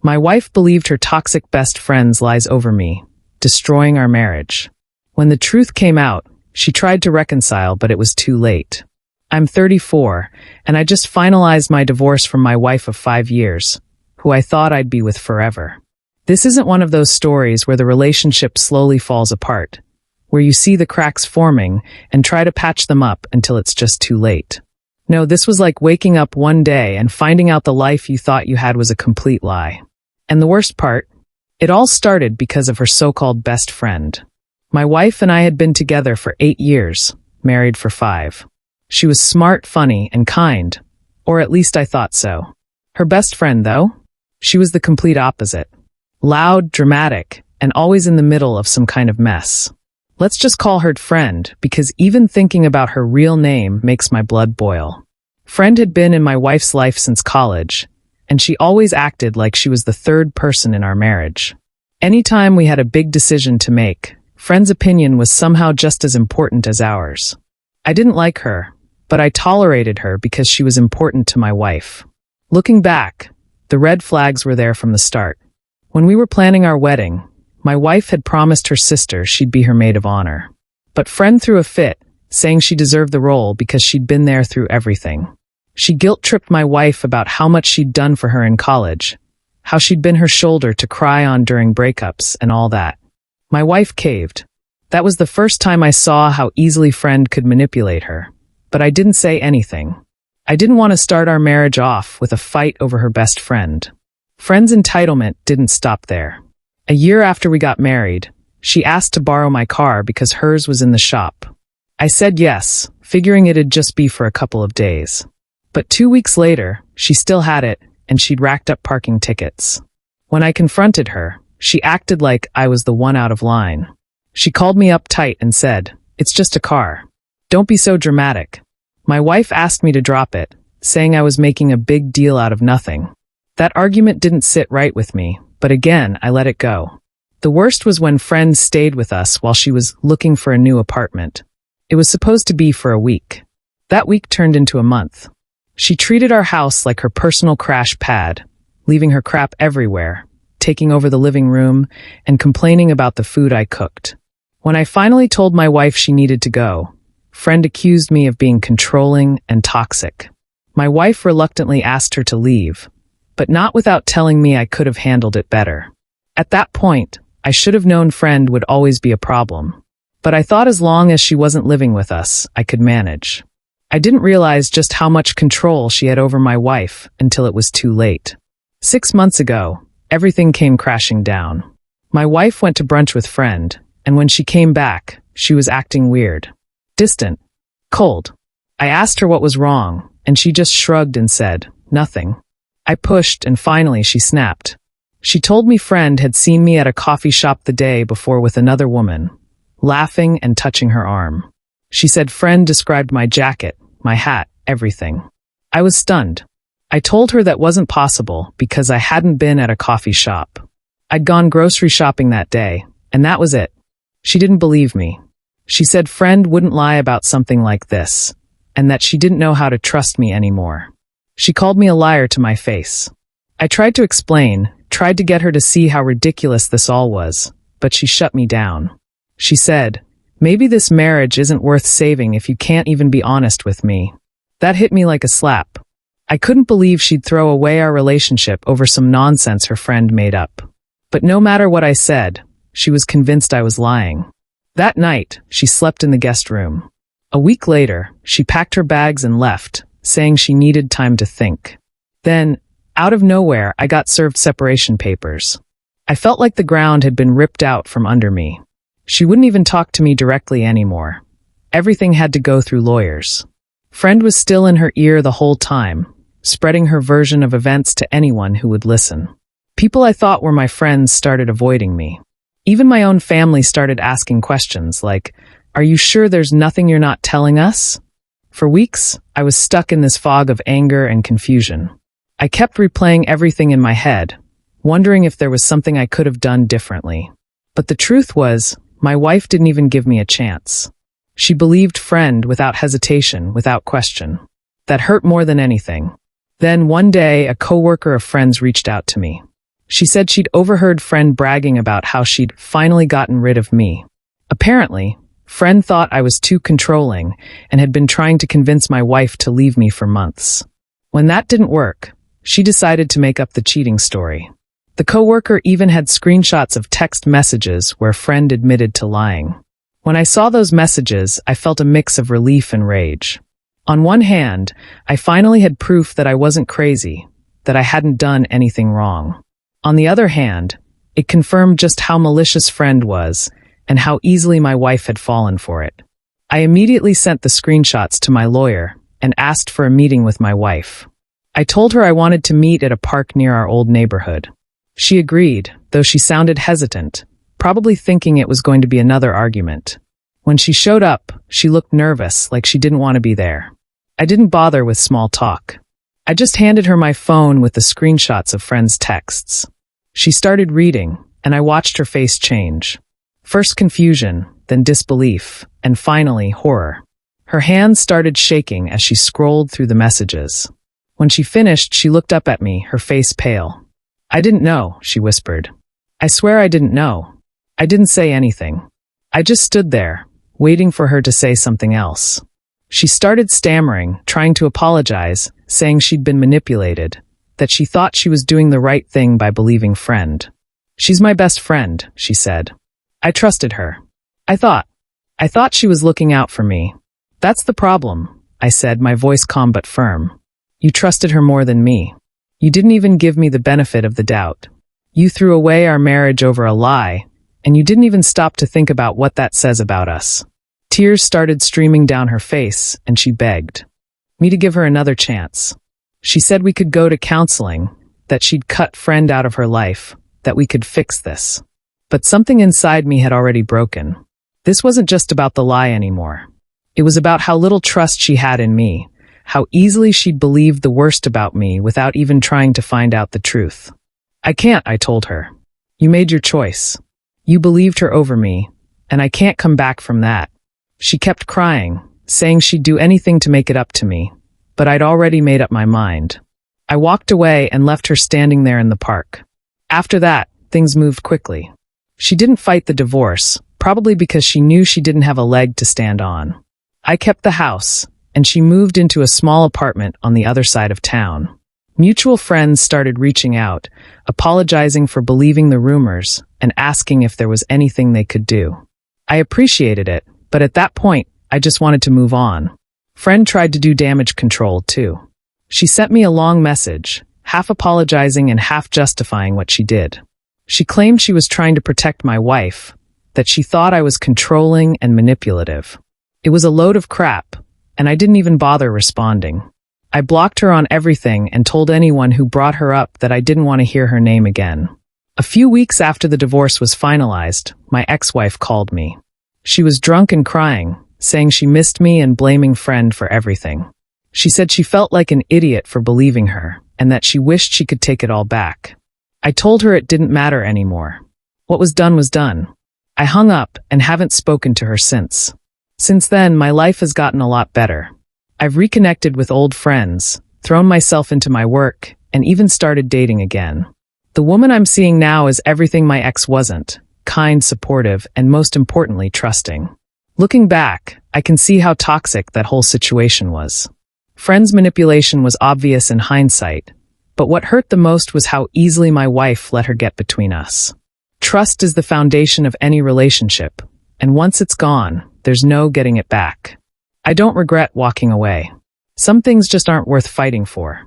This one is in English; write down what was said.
My wife believed her toxic best friend's lies over me, destroying our marriage. When the truth came out, she tried to reconcile, but it was too late. I'm 34, and I just finalized my divorce from my wife of 5 years, who I thought I'd be with forever. This isn't one of those stories where the relationship slowly falls apart, where you see the cracks forming and try to patch them up until it's just too late. No, this was like waking up one day and finding out the life you thought you had was a complete lie. And the worst part? It all started because of her so-called best friend. My wife and I had been together for 8 years, married for 5. She was smart, funny, and kind, or at least I thought so. Her best friend, though? She was the complete opposite. Loud, dramatic, and always in the middle of some kind of mess. Let's just call her Friend, because even thinking about her real name makes my blood boil. Friend had been in my wife's life since college, and she always acted like she was the third person in our marriage. Anytime we had a big decision to make, Friend's opinion was somehow just as important as ours. I didn't like her, but I tolerated her because she was important to my wife. Looking back, the red flags were there from the start. When we were planning our wedding, my wife had promised her sister she'd be her maid of honor. But Friend threw a fit, saying she deserved the role because she'd been there through everything. She guilt-tripped my wife about how much she'd done for her in college, how she'd been her shoulder to cry on during breakups and all that. My wife caved. That was the first time I saw how easily Friend could manipulate her. But I didn't say anything. I didn't want to start our marriage off with a fight over her best friend. Friend's entitlement didn't stop there. A year after we got married, she asked to borrow my car because hers was in the shop. I said yes, figuring it'd just be for a couple of days. But 2 weeks later, she still had it, and she'd racked up parking tickets. When I confronted her, she acted like I was the one out of line. She called me up tight and said, "It's just a car. Don't be so dramatic." My wife asked me to drop it, saying I was making a big deal out of nothing. That argument didn't sit right with me, but again, I let it go. The worst was when Friend stayed with us while she was looking for a new apartment. It was supposed to be for a week. That week turned into a month. She treated our house like her personal crash pad, leaving her crap everywhere, taking over the living room, and complaining about the food I cooked. When I finally told my wife she needed to go, Friend accused me of being controlling and toxic. My wife reluctantly asked her to leave, but not without telling me I could have handled it better. At that point, I should have known Friend would always be a problem. But I thought as long as she wasn't living with us, I could manage. I didn't realize just how much control she had over my wife until it was too late. 6 months ago, everything came crashing down. My wife went to brunch with Friend, and when she came back, she was acting weird. Distant. Cold. I asked her what was wrong, and she just shrugged and said, "Nothing." I pushed, and finally she snapped. She told me Friend had seen me at a coffee shop the day before with another woman, laughing and touching her arm. She said Friend described my jacket, my hat, everything. I was stunned. I told her that wasn't possible because I hadn't been at a coffee shop. I'd gone grocery shopping that day, and that was it. She didn't believe me. She said Friend wouldn't lie about something like this, and that she didn't know how to trust me anymore. She called me a liar to my face. I tried to explain, tried to get her to see how ridiculous this all was, but she shut me down. She said, "Maybe this marriage isn't worth saving if you can't even be honest with me." That hit me like a slap. I couldn't believe she'd throw away our relationship over some nonsense her friend made up. But no matter what I said, she was convinced I was lying. That night, she slept in the guest room. A week later, she packed her bags and left, saying she needed time to think. Then, out of nowhere, I got served separation papers. I felt like the ground had been ripped out from under me. She wouldn't even talk to me directly anymore. Everything had to go through lawyers. Friend was still in her ear the whole time, spreading her version of events to anyone who would listen. People I thought were my friends started avoiding me. Even my own family started asking questions like, "Are you sure there's nothing you're not telling us?" For weeks, I was stuck in this fog of anger and confusion. I kept replaying everything in my head, wondering if there was something I could have done differently. But the truth was, my wife didn't even give me a chance. She believed Friend without hesitation, without question. That hurt more than anything. Then one day, a coworker of Friend's reached out to me. She said she'd overheard friend bragging about how she'd finally gotten rid of me. Apparently, friend thought I was too controlling and had been trying to convince my wife to leave me for months. When that didn't work, she decided to make up the cheating story. The coworker even had screenshots of text messages where friend admitted to lying. When I saw those messages, I felt a mix of relief and rage. On one hand, I finally had proof that I wasn't crazy, that I hadn't done anything wrong. On the other hand, it confirmed just how malicious friend was and how easily my wife had fallen for it. I immediately sent the screenshots to my lawyer and asked for a meeting with my wife. I told her I wanted to meet at a park near our old neighborhood. She agreed, though she sounded hesitant, probably thinking it was going to be another argument. When she showed up, she looked nervous, like she didn't want to be there. I didn't bother with small talk. I just handed her my phone with the screenshots of friends' texts. She started reading, and I watched her face change. First confusion, then disbelief, and finally horror. Her hands started shaking as she scrolled through the messages. When she finished, she looked up at me, her face pale. "I didn't know," she whispered. "I swear I didn't know." I didn't say anything. I just stood there, waiting for her to say something else. She started stammering, trying to apologize, saying she'd been manipulated, that she thought she was doing the right thing by believing friend. "She's my best friend," she said. I trusted her. I thought she was looking out for me. "That's the problem," I said, my voice calm but firm. "You trusted her more than me. You didn't even give me the benefit of the doubt. You threw away our marriage over a lie, and you didn't even stop to think about what that says about us." Tears started streaming down her face, and she begged me to give her another chance. She said we could go to counseling, that she'd cut friend out of her life, that we could fix this. But something inside me had already broken. This wasn't just about the lie anymore. It was about how little trust she had in me, how easily she'd believed the worst about me without even trying to find out the truth. "I can't," I told her. "You made your choice. You believed her over me, and I can't come back from that." She kept crying, saying she'd do anything to make it up to me, but I'd already made up my mind. I walked away and left her standing there in the park. After that, things moved quickly. She didn't fight the divorce, probably because she knew she didn't have a leg to stand on. I kept the house, and she moved into a small apartment on the other side of town. Mutual friends started reaching out, apologizing for believing the rumors, and asking if there was anything they could do. I appreciated it, but at that point, I just wanted to move on. Friend tried to do damage control, too. She sent me a long message, half apologizing and half justifying what she did. She claimed she was trying to protect my wife, that she thought I was controlling and manipulative. It was a load of crap, and I didn't even bother responding. I blocked her on everything and told anyone who brought her up that I didn't want to hear her name again. A few weeks after the divorce was finalized, my ex-wife called me. She was drunk and crying, saying she missed me and blaming friend for everything. She said she felt like an idiot for believing her, and that she wished she could take it all back. I told her it didn't matter anymore. What was done was done. I hung up and haven't spoken to her since. Since then, my life has gotten a lot better. I've reconnected with old friends, thrown myself into my work, and even started dating again. The woman I'm seeing now is everything my ex wasn't: kind, supportive, and most importantly, trusting. Looking back, I can see how toxic that whole situation was. Friend's manipulation was obvious in hindsight, but what hurt the most was how easily my wife let her get between us. Trust is the foundation of any relationship, and once it's gone, there's no getting it back. I don't regret walking away. Some things just aren't worth fighting for.